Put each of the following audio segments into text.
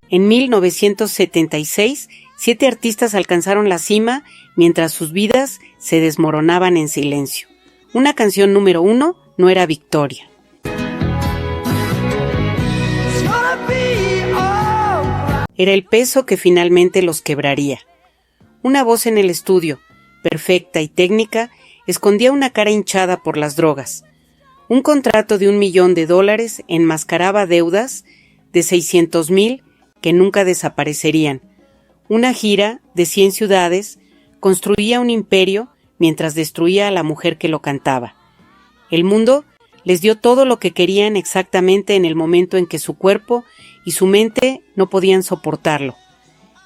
En 1976, 7 artistas alcanzaron la cima mientras sus vidas se desmoronaban en silencio. Una canción número 1 no era victoria. Era el peso que finalmente los quebraría. Una voz en el estudio, perfecta y técnica, escondía una cara hinchada por las drogas. Un contrato de $1 millón enmascaraba deudas de 600,000 que nunca desaparecerían. Una gira de 100 ciudades construía un imperio mientras destruía a la mujer que lo cantaba. El mundo les dio todo lo que querían exactamente en el momento en que su cuerpo y su mente no podían soportarlo.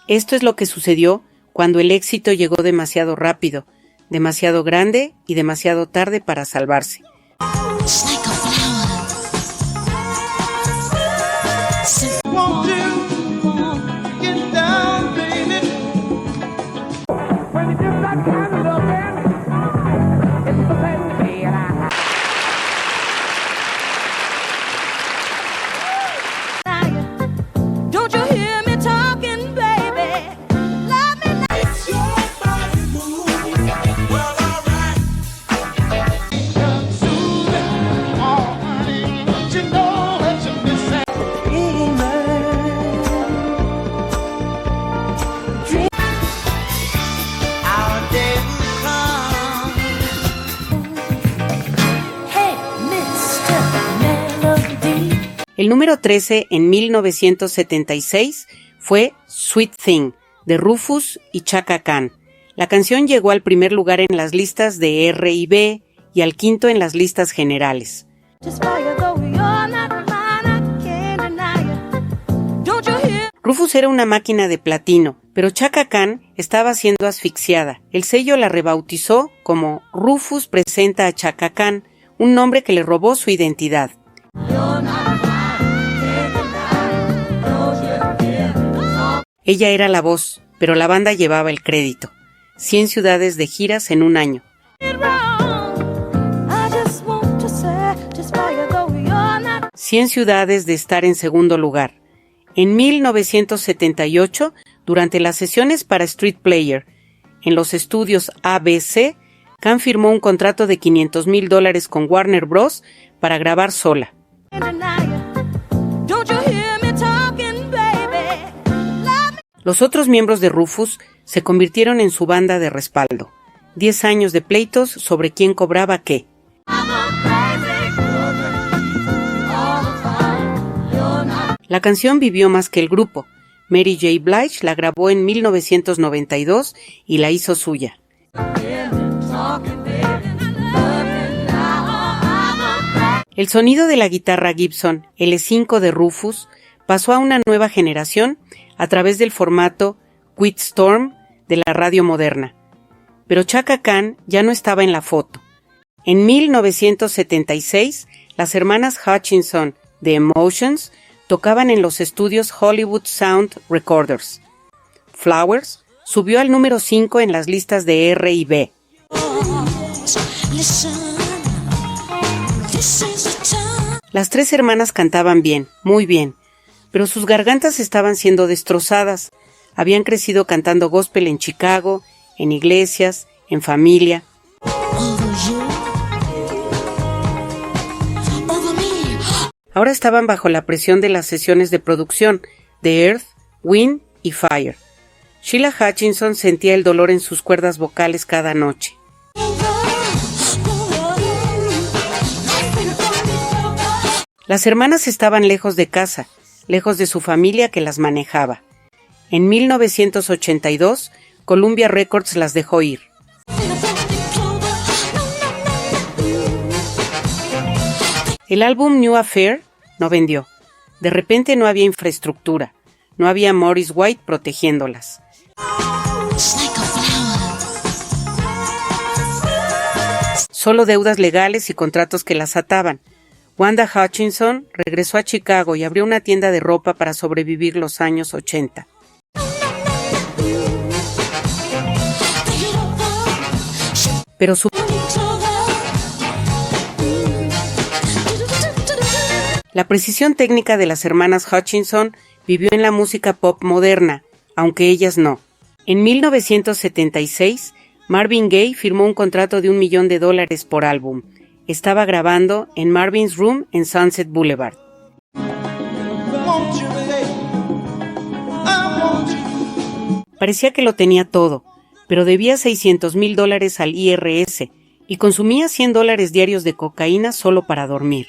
Esto es lo que sucedió cuando el éxito llegó demasiado rápido, demasiado grande y demasiado tarde para salvarse. El número 13 en 1976 fue Sweet Thing, de Rufus y Chaka Khan. La canción llegó al primer lugar en las listas de R&B y al quinto en las listas generales. Rufus era una máquina de platino, pero Chaka Khan estaba siendo asfixiada. El sello la rebautizó como Rufus presenta a Chaka Khan, un nombre que le robó su identidad. Ella era la voz, pero la banda llevaba el crédito. 100 ciudades de giras en un año. 100 ciudades de estar en segundo lugar. En 1978, durante las sesiones para Street Player, en los estudios ABC, Khan firmó un contrato de $500,000 con Warner Bros. Para grabar sola. Los otros miembros de Rufus se convirtieron en su banda de respaldo. 10 años de pleitos sobre quién cobraba qué. La canción vivió más que el grupo. Mary J. Blige la grabó en 1992 y la hizo suya. El sonido de la guitarra Gibson L5 de Rufus pasó a una nueva generación a través del formato Quickstorm de la radio moderna. Pero Chaka Khan ya no estaba en la foto. En 1976, las hermanas Hutchinson de Emotions tocaban en los estudios Hollywood Sound Recorders. Flowers subió al número 5 en las listas de R&B. Las 3 hermanas cantaban bien, muy bien, pero sus gargantas estaban siendo destrozadas. Habían crecido cantando gospel en Chicago, en iglesias, en familia. Ahora estaban bajo la presión de las sesiones de producción de Earth, Wind y Fire. Sheila Hutchinson sentía el dolor en sus cuerdas vocales cada noche. Las hermanas estaban lejos de casa, lejos de su familia que las manejaba. En 1982, Columbia Records las dejó ir. El álbum New Affair no vendió. De repente no había infraestructura. No había Maurice White protegiéndolas. Solo deudas legales y contratos que las ataban. Wanda Hutchinson regresó a Chicago y abrió una tienda de ropa para sobrevivir los años 80. Pero la precisión técnica de las hermanas Hutchinson vivió en la música pop moderna, aunque ellas no. En 1976, Marvin Gaye firmó un contrato de $1 millón por álbum. Estaba grabando en Marvin's Room en Sunset Boulevard. Parecía que lo tenía todo, pero debía $600,000 al IRS y consumía $100 diarios de cocaína solo para dormir.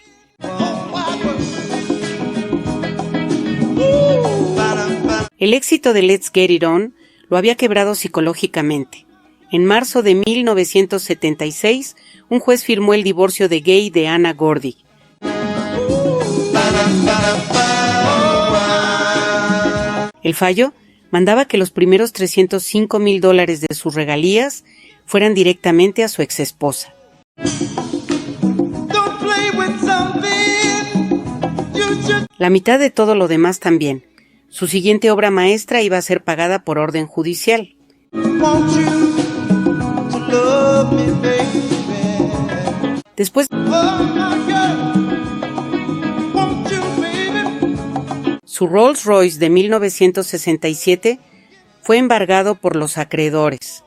El éxito de Let's Get It On lo había quebrado psicológicamente. En marzo de 1976, un juez firmó el divorcio de Gaye de Anna Gordy. El fallo mandaba que los primeros $305,000 de sus regalías fueran directamente a su exesposa. La mitad de todo lo demás también. Su siguiente obra maestra iba a ser pagada por orden judicial. Después, su Rolls Royce de 1967 fue embargado por los acreedores,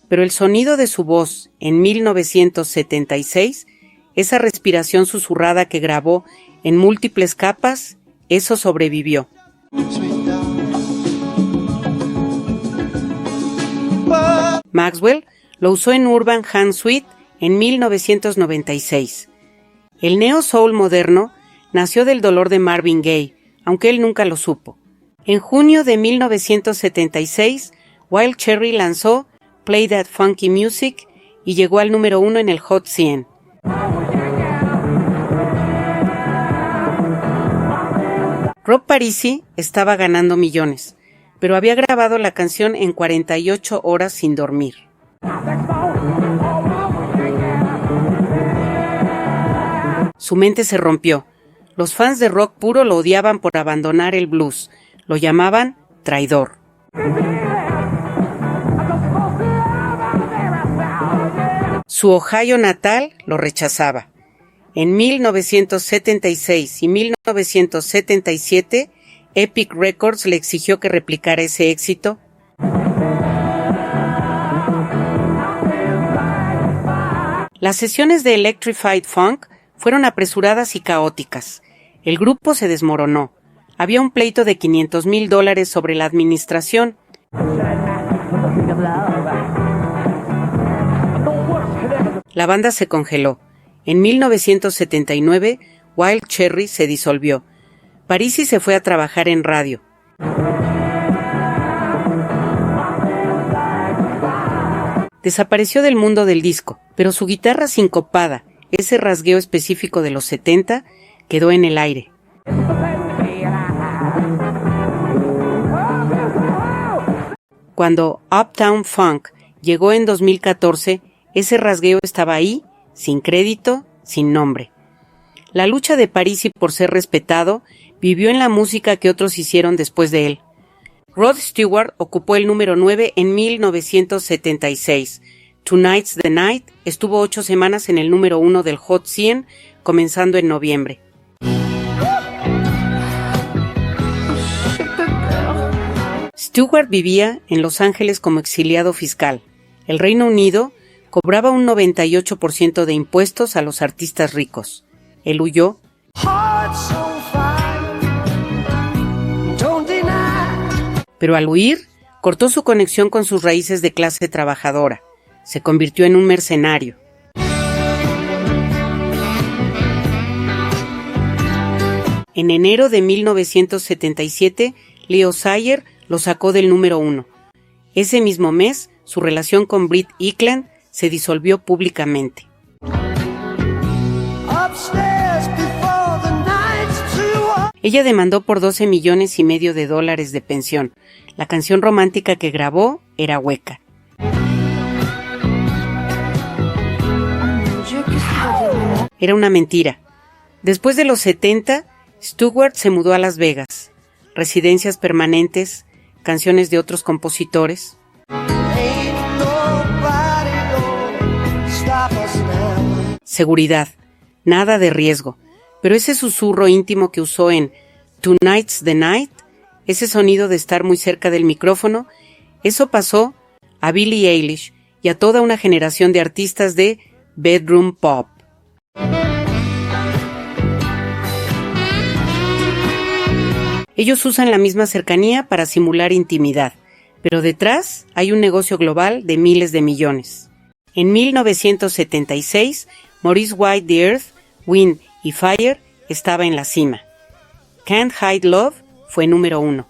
pero el sonido de su voz en 1976, esa respiración susurrada que grabó en múltiples capas, eso sobrevivió. Maxwell lo usó en Urban Hand Suite en 1996. El neo soul moderno nació del dolor de Marvin Gaye, aunque él nunca lo supo. En junio de 1976, Wild Cherry lanzó Play That Funky Music y llegó al número 1 en el Hot 100. Rob Parisi estaba ganando millones, pero había grabado la canción en 48 horas sin dormir. Su mente se rompió. Los fans de rock puro lo odiaban por abandonar el blues. Lo llamaban traidor. Su Ohio natal lo rechazaba. En 1976 y 1977, Epic Records le exigió que replicara ese éxito. Las sesiones de Electrified Funk fueron apresuradas y caóticas. El grupo se desmoronó. Había un pleito de $500,000 sobre la administración. La banda se congeló. En 1979, Wild Cherry se disolvió. Parisi se fue a trabajar en radio. Desapareció del mundo del disco, pero su guitarra sincopada, ese rasgueo específico de los 70, quedó en el aire. Cuando Uptown Funk llegó en 2014, ese rasgueo estaba ahí, sin crédito, sin nombre. La lucha de Parisi por ser respetado vivió en la música que otros hicieron después de él. Rod Stewart ocupó el número 9 en 1976. Tonight's the Night estuvo 8 semanas en el número 1 del Hot 100, comenzando en noviembre. Stewart vivía en Los Ángeles como exiliado fiscal. El Reino Unido cobraba un 98% de impuestos a los artistas ricos. Él huyó. Pero al huir, cortó su conexión con sus raíces de clase trabajadora. Se convirtió en un mercenario. En enero de 1977, Leo Sayer lo sacó del número 1. Ese mismo mes, su relación con Britt Ekland se disolvió públicamente. Ella demandó por $12,5 millones de pensión. La canción romántica que grabó era hueca. Era una mentira. Después de los 70, Stewart se mudó a Las Vegas. Residencias permanentes, canciones de otros compositores. Seguridad, nada de riesgo. Pero ese susurro íntimo que usó en Tonight's the Night ese sonido de estar muy cerca del micrófono, eso pasó a Billie Eilish y a toda una generación de artistas de bedroom pop. Ellos usan la misma cercanía para simular intimidad, pero detrás hay un negocio global de miles de millones. En 1976, Maurice White de Earth, Wind y Fire estaba en la cima. Can't Hide Love fue número 1.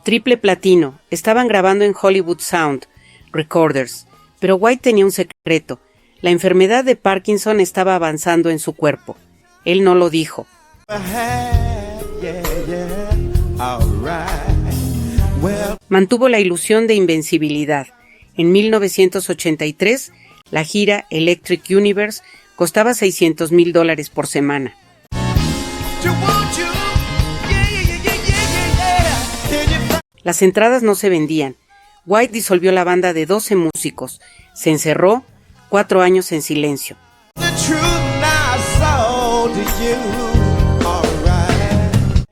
Triple platino, estaban grabando en Hollywood Sound Recorders, pero White tenía un secreto. La enfermedad de Parkinson estaba avanzando en su cuerpo. Él no lo dijo. Mantuvo la ilusión de invencibilidad. En 1983, la gira Electric Universe costaba $600,000 por semana. Las entradas no se vendían. White disolvió la banda de 12 músicos. Se encerró 4 años en silencio.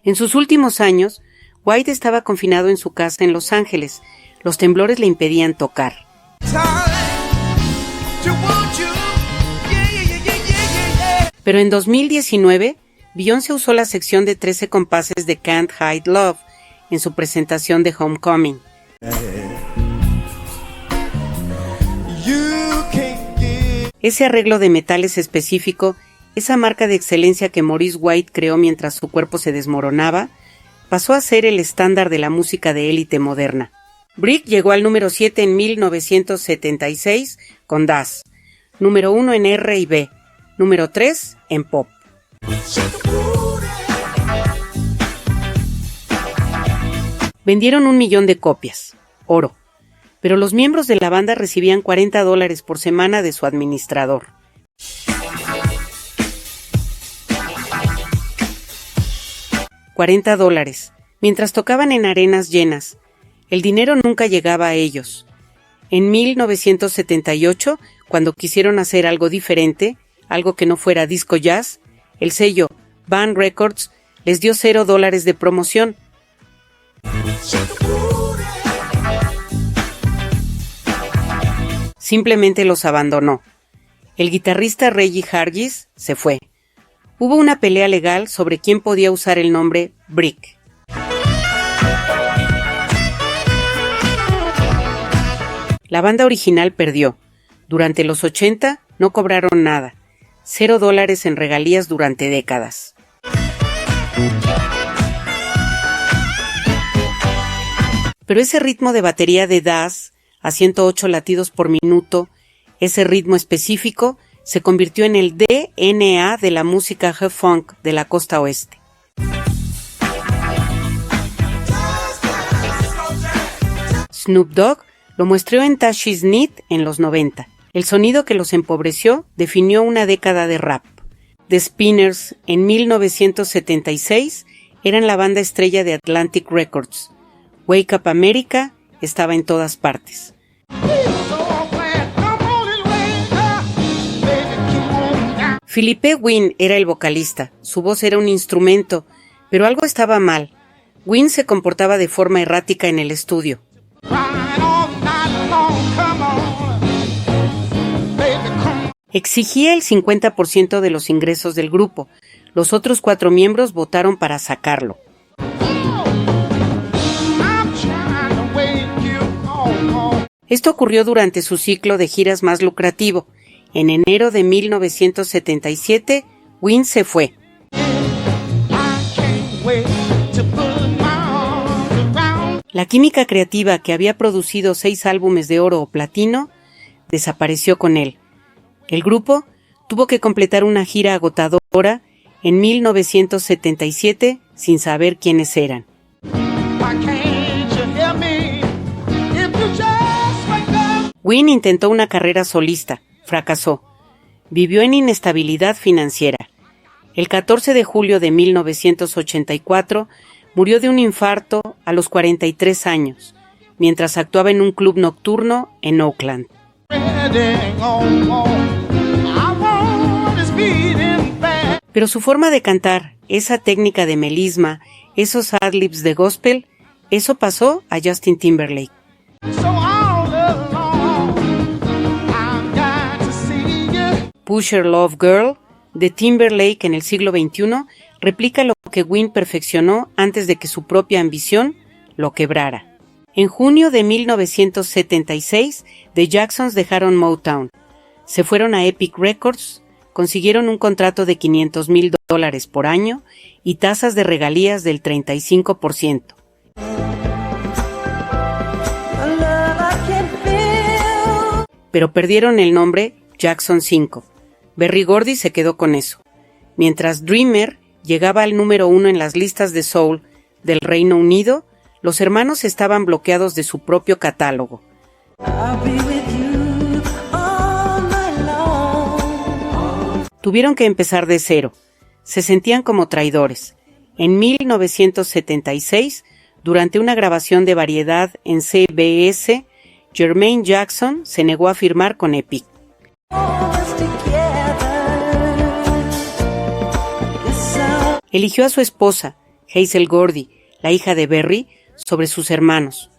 En sus últimos años, White estaba confinado en su casa en Los Ángeles. Los temblores le impedían tocar. Pero en 2019, Beyoncé usó la sección de 13 compases de Can't Hide Love en su presentación de Homecoming. Ese arreglo de metales específico, esa marca de excelencia que Maurice White creó mientras su cuerpo se desmoronaba, pasó a ser el estándar de la música de élite moderna. Brick llegó al número 7 en 1976 con Das, número 1 en R&B, número 3 en Pop. Vendieron 1 millón de copias, oro, pero los miembros de la banda recibían $40 por semana de su administrador. $40, mientras tocaban en arenas llenas. El dinero nunca llegaba a ellos. En 1978, cuando quisieron hacer algo diferente, algo que no fuera disco jazz, el sello Band Records les dio $0 de promoción. Simplemente los abandonó. El guitarrista Reggie Hargis se fue. Hubo una pelea legal sobre quién podía usar el nombre Brick. La banda original perdió. Durante los 80 no cobraron nada. $0 en regalías durante décadas. Pero ese ritmo de batería de Das, a 108 latidos por minuto, ese ritmo específico, se convirtió en el DNA de la música G-Funk de la costa oeste. Snoop Dogg lo mostró en Tashi's Need en los 90. El sonido que los empobreció definió una década de rap. The Spinners, en 1976, eran la banda estrella de Atlantic Records. Wake Up America estaba en todas partes. Philippe Wynne era el vocalista, su voz era un instrumento, pero algo estaba mal. Wynne se comportaba de forma errática en el estudio. Exigía el 50% de los ingresos del grupo. Los otros 4 miembros votaron para sacarlo. Esto ocurrió durante su ciclo de giras más lucrativo. En enero de 1977, Wynne se fue. La química creativa que había producido 6 álbumes de oro o platino desapareció con él. El grupo tuvo que completar una gira agotadora en 1977 sin saber quiénes eran. Wynne intentó una carrera solista, fracasó. Vivió en inestabilidad financiera. El 14 de julio de 1984 murió de un infarto a los 43 años, mientras actuaba en un club nocturno en Oakland. Pero su forma de cantar, esa técnica de melisma, esos adlibs de gospel, eso pasó a Justin Timberlake. Pusher Love Girl, de Timberlake en el siglo XXI, replica lo que Wynn perfeccionó antes de que su propia ambición lo quebrara. En junio de 1976, The Jacksons dejaron Motown. Se fueron a Epic Records, consiguieron un contrato de $500,000 por año y tasas de regalías del 35%. Pero perdieron el nombre Jackson 5. Berry Gordy se quedó con eso. Mientras Dreamer llegaba al número 1 en las listas de soul del Reino Unido, los hermanos estaban bloqueados de su propio catálogo. Tuvieron que empezar de cero. Se sentían como traidores. En 1976, durante una grabación de variedad en CBS, Jermaine Jackson se negó a firmar con Epic. Eligió a su esposa, Hazel Gordy, la hija de Berry, sobre sus hermanos.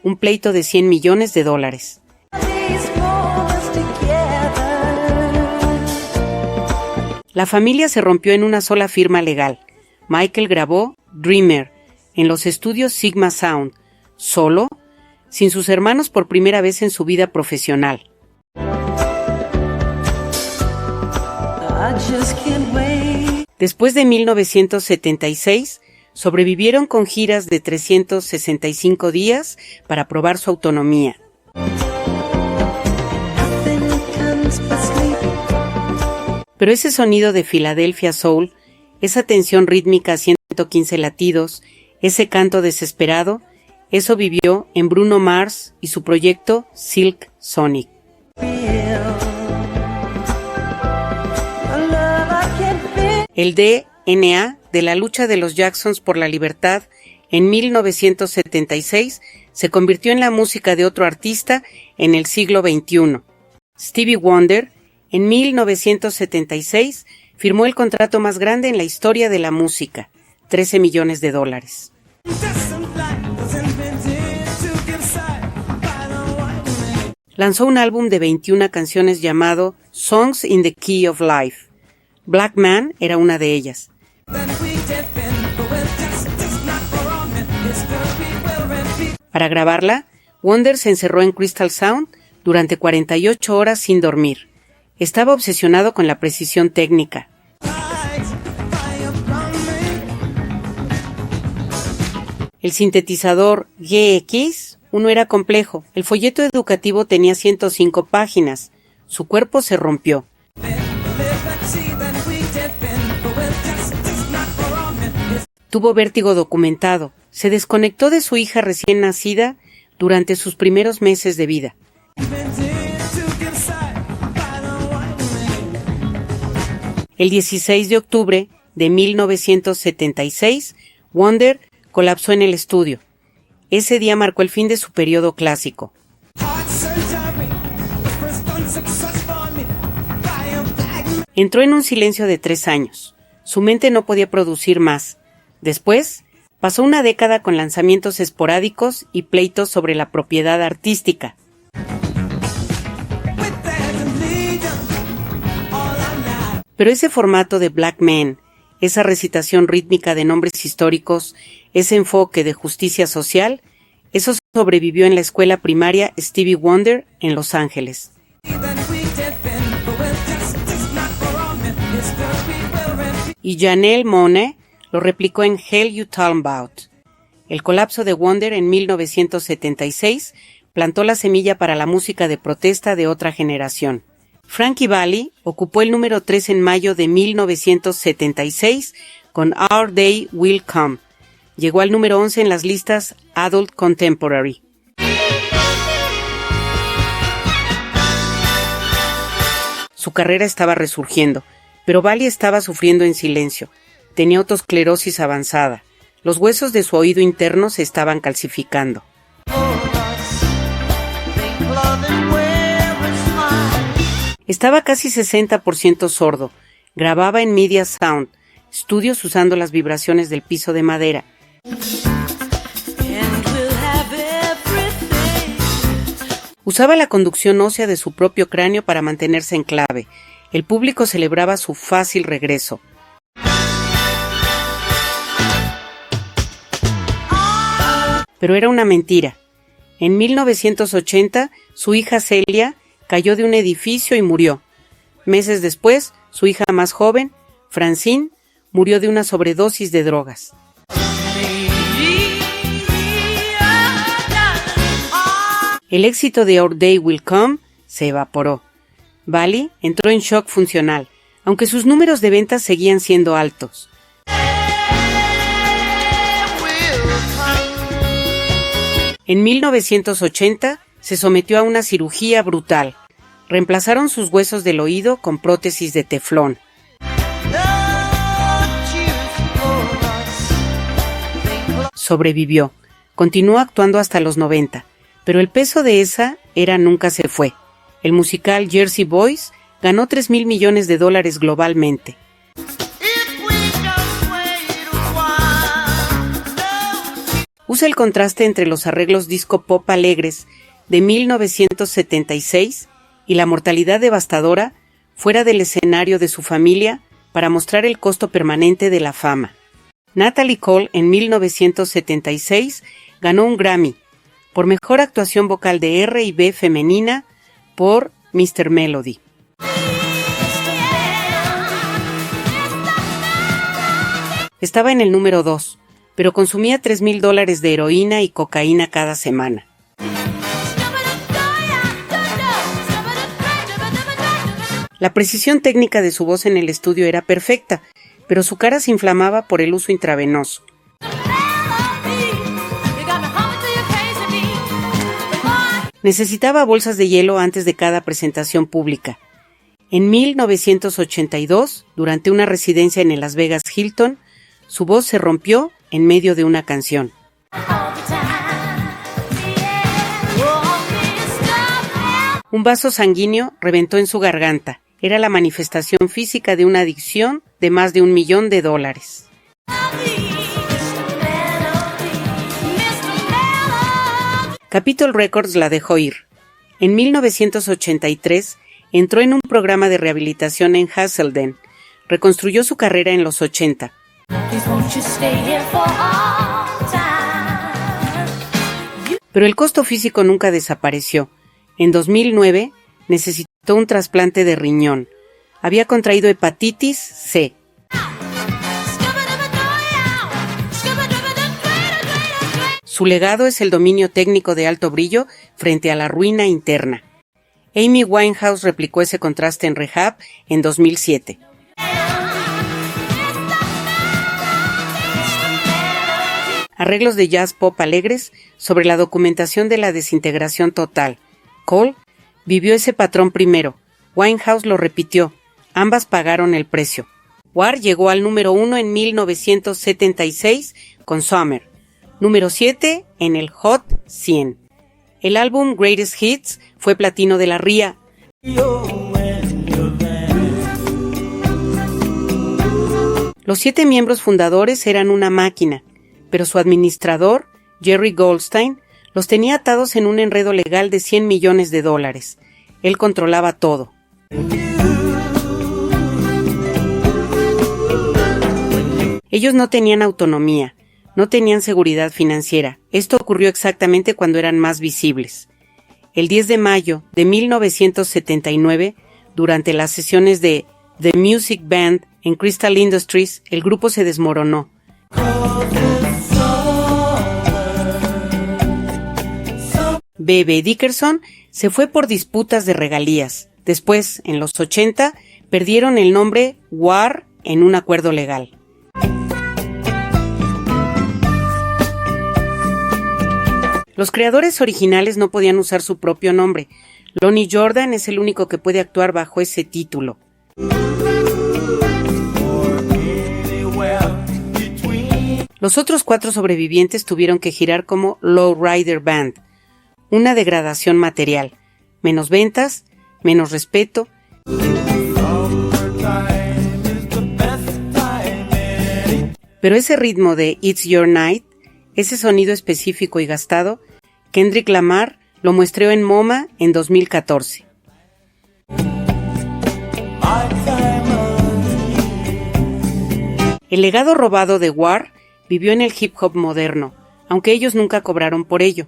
Un pleito de $100 millones. La familia se rompió en una sola firma legal. Michael grabó Dreamer en los estudios Sigma Sound, solo, sin sus hermanos por primera vez en su vida profesional. Después de 1976, sobrevivieron con giras de 365 días para probar su autonomía. Pero ese sonido de Philadelphia Soul, esa tensión rítmica a 115 latidos, ese canto desesperado, eso vivió en Bruno Mars y su proyecto Silk Sonic. El DNA de la lucha de los Jacksons por la libertad en 1976 se convirtió en la música de otro artista en el siglo XXI. Stevie Wonder, en 1976, firmó el contrato más grande en la historia de la música, $13 millones. Lanzó un álbum de 21 canciones llamado Songs in the Key of Life. Black Man era una de ellas. Para grabarla, Wonder se encerró en Crystal Sound durante 48 horas sin dormir. Estaba obsesionado con la precisión técnica. El sintetizador GX no era complejo. El folleto educativo tenía 105 páginas. Su cuerpo se rompió. Tuvo vértigo documentado. Se desconectó de su hija recién nacida durante sus primeros meses de vida. El 16 de octubre de 1976, Wonder colapsó en el estudio. Ese día marcó el fin de su periodo clásico. Entró en un silencio de 3 años. Su mente no podía producir más. Después, pasó una década con lanzamientos esporádicos y pleitos sobre la propiedad artística. Pero ese formato de Black Man, esa recitación rítmica de nombres históricos, ese enfoque de justicia social, eso sobrevivió en la escuela primaria Stevie Wonder en Los Ángeles. Y Janelle Monáe lo replicó en Hell You Talking About. El colapso de Wonder en 1976 plantó la semilla para la música de protesta de otra generación. Frankie Valli ocupó el número 3 en mayo de 1976 con Our Day Will Come. Llegó al número 11 en las listas Adult Contemporary. Su carrera estaba resurgiendo, pero Valli estaba sufriendo en silencio. Tenía otosclerosis avanzada. Los huesos de su oído interno se estaban calcificando. Estaba casi 60% sordo. Grababa en Media Sound, estudios usando las vibraciones del piso de madera. Usaba la conducción ósea de su propio cráneo para mantenerse en clave. El público celebraba su fácil regreso. Pero era una mentira. En 1980, su hija Celia cayó de un edificio y murió. Meses después, su hija más joven, Francine, murió de una sobredosis de drogas. El éxito de Our Day Will Come se evaporó. Valli entró en shock funcional, aunque sus números de ventas seguían siendo altos. En 1980 se sometió a una cirugía brutal. Reemplazaron sus huesos del oído con prótesis de teflón. Sobrevivió. Continuó actuando hasta los 90, pero el peso de esa era nunca se fue. El musical Jersey Boys ganó $3,000 millones globalmente. Usa el contraste entre los arreglos disco pop alegres de 1976 y la mortalidad devastadora fuera del escenario de su familia para mostrar el costo permanente de la fama. Natalie Cole en 1976 ganó un Grammy por mejor actuación vocal de R&B femenina por Mr. Melody. Estaba en el número 2, pero consumía $3,000 de heroína y cocaína cada semana. La precisión técnica de su voz en el estudio era perfecta, pero su cara se inflamaba por el uso intravenoso. Necesitaba bolsas de hielo antes de cada presentación pública. En 1982, durante una residencia en el Las Vegas Hilton, su voz se rompió en medio de una canción. Un vaso sanguíneo reventó en su garganta. Era la manifestación física de una adicción de más de $1 millón. Capitol Records la dejó ir. En 1983 entró en un programa de rehabilitación en Hazelden. Reconstruyó su carrera en los 80. Pero el costo físico nunca desapareció. En 2009 necesitó un trasplante de riñón. Había contraído hepatitis C. Su legado es el dominio técnico de alto brillo frente a la ruina interna. Amy Winehouse replicó ese contraste en Rehab en 2007. Arreglos de jazz pop alegres sobre la documentación de la desintegración total. Cole vivió ese patrón primero. Winehouse lo repitió. Ambas pagaron el precio. War llegó al número 1 en 1976 con Summer. Número 7 en el Hot 100. El álbum Greatest Hits fue platino de la RIA. Los 7 miembros fundadores eran una máquina, pero su administrador, Jerry Goldstein, los tenía atados en un enredo legal de $100 millones. Él controlaba todo. Ellos no tenían autonomía, no tenían seguridad financiera. Esto ocurrió exactamente cuando eran más visibles. El 10 de mayo de 1979, durante las sesiones de The Music Band en Crystal Industries, el grupo se desmoronó. B.B. Dickerson se fue por disputas de regalías. Después, en los 80, perdieron el nombre War en un acuerdo legal. Los creadores originales no podían usar su propio nombre. Lonnie Jordan es el único que puede actuar bajo ese título. Los otros 4 sobrevivientes tuvieron que girar como Lowrider Band, una degradación material, menos ventas, menos respeto Pero ese ritmo de It's Your Night, ese sonido específico y gastado, Kendrick Lamar lo muestreó en MoMA en 2014. El legado robado de War vivió en el hip hop moderno, aunque ellos nunca cobraron por ello.